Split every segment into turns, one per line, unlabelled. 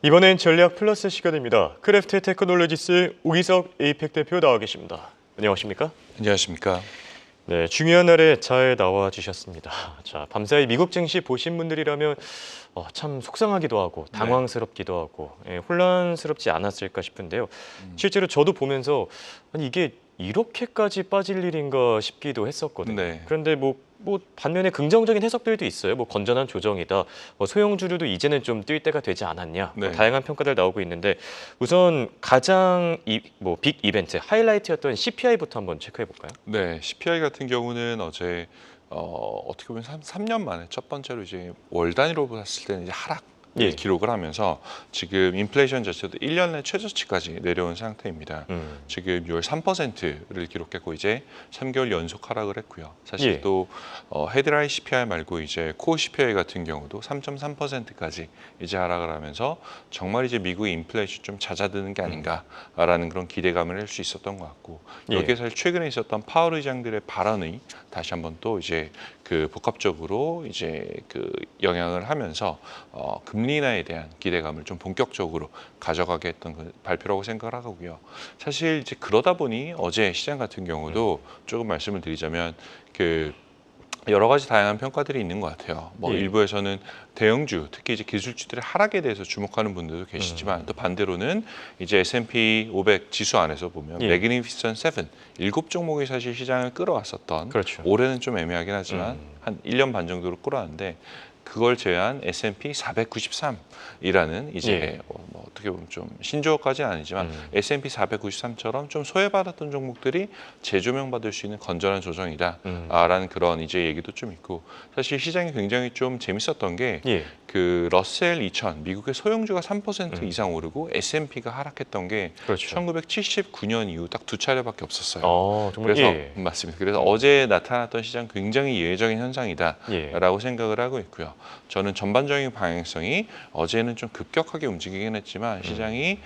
이번엔 전략 플러스 시간입니다. 크래프트 테크놀로지스 오기석 에이펙 대표 나와 계십니다. 안녕하십니까?
안녕하십니까?
네, 중요한 날에 잘 나와 주셨습니다. 자, 밤사이 미국 증시 보신 분들이라면 참 속상하기도 하고 당황스럽기도 하고 혼란스럽지 않았을까 싶은데요. 실제로 저도 보면서 아니 이게 이렇게까지 빠질 일인가 싶기도 했었거든요.
네.
그런데 뭐 반면에 긍정적인 해석들도 있어요. 뭐 건전한 조정이다. 소형주류도 이제는 좀 뛸 때가 되지 않았냐.
네.
다양한 평가들 나오고 있는데 우선 가장 빅 이벤트 하이라이트였던 CPI부터 한번 체크해 볼까요?
네, CPI 같은 경우는 어제 어떻게 보면 3년 만에 첫 번째로 이제 월 단위로 봤을 때는 이제 하락 기록을 하면서 지금 인플레이션 자체도 1년 내 최저치까지 내려온 상태입니다. 지금 6월 3%를 기록했고 이제 3개월 연속 하락을 했고요. 사실 또 헤드라인 CPI 말고 이제 코어 CPI 같은 경우도 3.3%까지 이제 하락을 하면서 정말 이제 미국의 인플레이션 좀 잦아드는 게 아닌가라는 그런 기대감을 할 수 있었던 것 같고 여기에 사실 최근에 있었던 파월 의장들의 발언이 다시 한번 또 이제 그 복합적으로 이제 그 영향을 하면서 금리 인하에 대한 기대감을 좀 본격적으로 가져가게 했던 그 발표라고 생각을 하고요. 사실 이제 그러다 보니 어제 시장 같은 경우도 조금 말씀을 드리자면 그 여러 가지 다양한 평가들이 있는 것 같아요. 일부에서는 대형주, 특히 이제 기술주들의 하락에 대해서 주목하는 분들도 계시지만 또 반대로는 이제 S&P 500 지수 안에서 보면 매그니피센트 7, 7종목이 사실 시장을 끌어왔었던 올해는 좀 애매하긴 하지만 한 1년 반 정도로 끌어왔는데 그걸 제외한 S&P 493이라는 이제 뭐 어떻게 보면 좀 신조어까지는 아니지만 S&P 493처럼 좀 소외받았던 종목들이 재조명받을 수 있는 건전한 조정이다라는 그런 이제 얘기도 좀 있고 사실 시장이 굉장히 좀 재밌었던 게 그 러셀 2000 미국의 소형주가 3% 이상 오르고 S&P가 하락했던 게 1979년 이후 딱 두 차례밖에 없었어요.
정말
그래서 맞습니다. 그래서 어제 나타났던 시장 굉장히 예외적인 현상이다라고 생각을 하고 있고요. 저는 전반적인 방향성이 어제는 좀 급격하게 움직이긴 했지만 시장이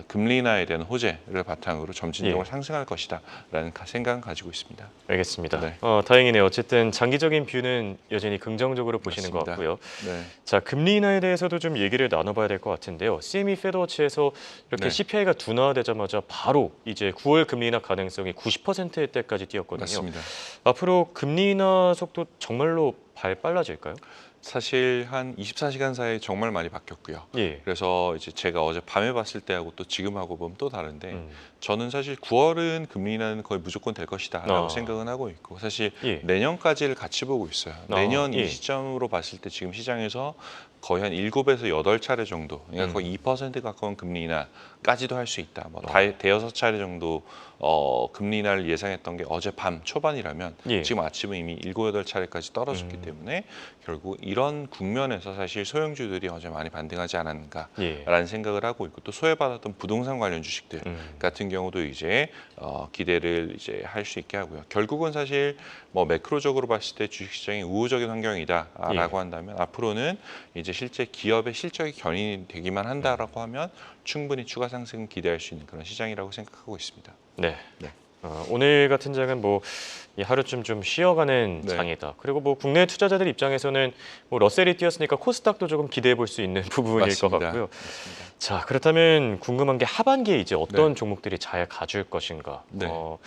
금리 인하에 대한 호재를 바탕으로 점진적으로 상승할 것이다라는 생각은 가지고 있습니다.
알겠습니다.
네.
다행이네요. 어쨌든 장기적인 뷰는 여전히 긍정적으로 보시는 것 같고요.
네.
자, 금리 인하에 대해서도 좀 얘기를 나눠봐야 될 것 같은데요. CME 페드워치에서 이렇게 CPI가 둔화되자마자 바로 이제 9월 금리 인하 가능성이 90%의 때까지 뛰었거든요.
맞습니다.
앞으로 금리 인하 속도 정말로 빨라질까요?
사실 한 24시간 사이에 정말 많이 바뀌었고요. 그래서 이제 제가 어제 밤에 봤을 때하고 또 지금하고 보면 또 다른데 저는 사실 9월은 금리 인하는 거의 무조건 될 것이다라고 생각은 하고 있고 사실 내년까지를 같이 보고 있어요. 내년 이 시점으로 봤을 때 지금 시장에서 거의 한 7에서 8차례 정도, 그러니까 거의 2% 가까운 금리 인하까지도 할 수 있다. 뭐 대여섯 차례 정도 금리 인하를 예상했던 게 어제 밤 초반이라면 지금 아침은 이미 7, 8차례까지 떨어졌기 때문에 결국 이런 국면에서 사실 소형주들이 어제 많이 반등하지 않았는가라는 생각을 하고 있고 또 소외받았던 부동산 관련 주식들 같은 경우도 이제 기대를 이제 할 수 있게 하고요. 결국은 사실 뭐 매크로적으로 봤을 때 주식시장이 우호적인 환경이다라고 한다면 앞으로는 이제 실제 기업의 실적이 견인이 되기만 한다라고 하면 충분히 추가 상승 기대할 수 있는 그런 시장이라고 생각하고 있습니다.
네. 오늘 같은 장은 뭐 하루쯤 좀 쉬어가는 장이다. 그리고 뭐 국내 투자자들 입장에서는 뭐 러셀이 뛰었으니까 코스닥도 조금 기대해 볼 수 있는 부분일 것 같고요.
맞습니다.
자, 그렇다면 궁금한 게 하반기에 이제 어떤 종목들이 잘 가줄 것인가. 뭐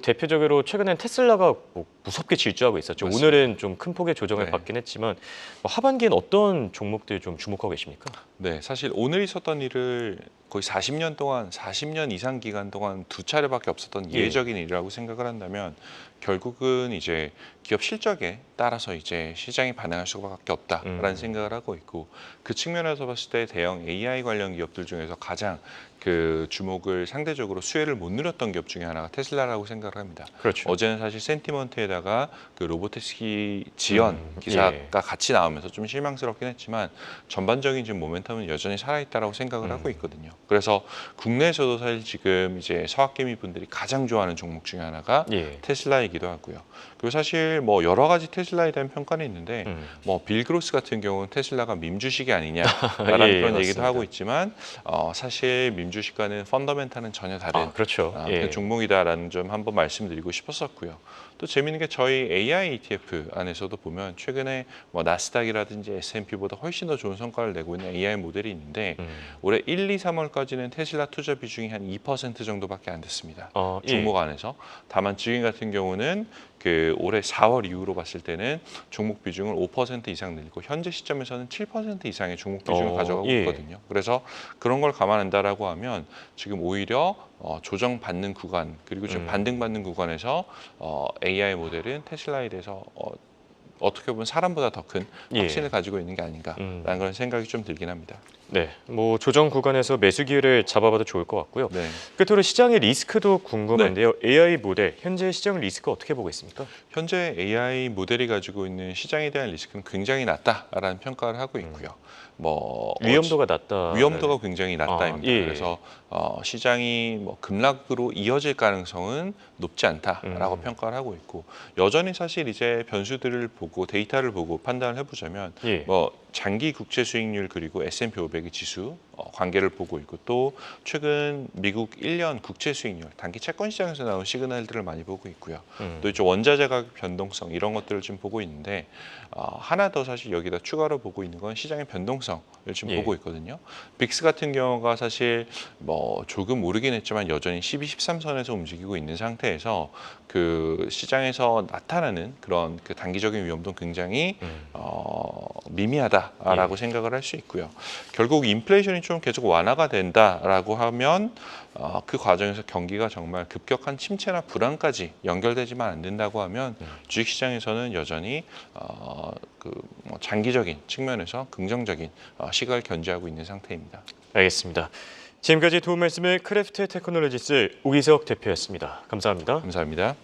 대표적으로 최근엔 테슬라가 뭐 무섭게 질주하고 있었죠. 오늘은 좀 큰 폭의 조정을 받긴 했지만 뭐 하반기엔 어떤 종목들 좀 주목하고 계십니까?
네, 사실 오늘 있었던 일을 거의 40년 이상 기간 동안 두 차례밖에 없었던 예외적인 일이라고 생각을 한다면 결국은 이제 기업 실적에 따라서 이제 시장이 반응할 수밖에 없다라는 생각을 하고 있고 그 측면에서 봤을 때 대형 AI 관련 기업들 중에서 가장 그 주목을 상대적으로 수혜를 못 누렸던 기업 중에 하나가 테슬라라고 생각을 합니다. 어제는 사실 센티먼트에다가 그 로보택시 지연 기사가 같이 나오면서 좀 실망스럽긴 했지만 전반적인 지금 모멘텀은 여전히 살아있다라고 생각을 하고 있거든요. 그래서 국내에서도 사실 지금 이제 서학개미 분들이 가장 좋아하는 종목 중에 하나가 테슬라이기도 하고요. 그리고 사실 뭐 여러 가지 테슬라에 대한 평가는 있는데 뭐 빌 그로스 같은 경우는 테슬라가 밈 주식이 아니냐라는 그런 얘기도 하고 있지만 사실 밈 민주시가는 펀더멘탈은 전혀 다른
그렇죠.
그 종목이다라는 점 한번 말씀드리고 싶었었고요. 또 재미있는 게 저희 AI ETF 안에서도 보면 최근에 뭐 나스닥이라든지 S&P보다 훨씬 더 좋은 성과를 내고 있는 AI 모델이 있는데 올해 1, 2, 3월까지는 테슬라 투자 비중이 한 2% 정도밖에 안 됐습니다. 종목 안에서. 다만 지금 같은 경우는 그 올해 4월 이후로 봤을 때는 종목 비중을 5% 이상 늘리고 현재 시점에서는 7% 이상의 종목 비중을 가져가고 있거든요. 그래서 그런 걸 감안한다라고 하면 지금 오히려 조정받는 구간 그리고 지금 반등받는 구간에서 AI 모델은 테슬라에 대해서 어떻게 보면 사람보다 더 큰 확신을 가지고 있는 게 아닌가라는 그런 생각이 좀 들긴 합니다.
네, 뭐 조정 구간에서 매수 기회를 잡아봐도 좋을 것 같고요.
네.
끝으로 시장의 리스크도 궁금한데요. AI 모델 현재 시장 리스크 어떻게 보고 있습니까?
현재 AI 모델이 가지고 있는 시장에 대한 리스크는 굉장히 낮다라는 평가를 하고 있고요. 뭐
위험도가 낮다.
위험도가 굉장히 낮다입니다.
예.
그래서 시장이 뭐 급락으로 이어질 가능성은 높지 않다라고 평가를 하고 있고 여전히 사실 이제 변수들을 보고 데이터를 보고 판단을 해보자면 뭐 장기 국채 수익률 그리고 S&P 500의 지수 관계를 보고 있고 또 최근 미국 1년 국채 수익률 단기 채권 시장에서 나온 시그널들을 많이 보고 있고요. 또 이제 원자재 가격 변동성 이런 것들을 좀 보고 있는데 하나 더 사실 여기다 추가로 보고 있는 건 시장의 변동성을 지금 보고 있거든요. 빅스 같은 경우가 사실 뭐 조금 오르긴 했지만 여전히 12, 13선에서 움직이고 있는 상태에서 그 시장에서 나타나는 그런 그 단기적인 위험도 굉장히 미미하다라고 생각을 할 수 있고요. 결국 인플레이션이 좀 계속 완화가 된다라고 하면 그 과정에서 경기가 정말 급격한 침체나 불안까지 연결되지만 안 된다고 하면 주식시장에서는 여전히 뭐 장기적인 측면에서 긍정적인 시각을 견지하고 있는 상태입니다.
알겠습니다. 지금까지 도움 말씀을 크래프트 테크놀로지스 우기석 대표였습니다. 감사합니다.
감사합니다.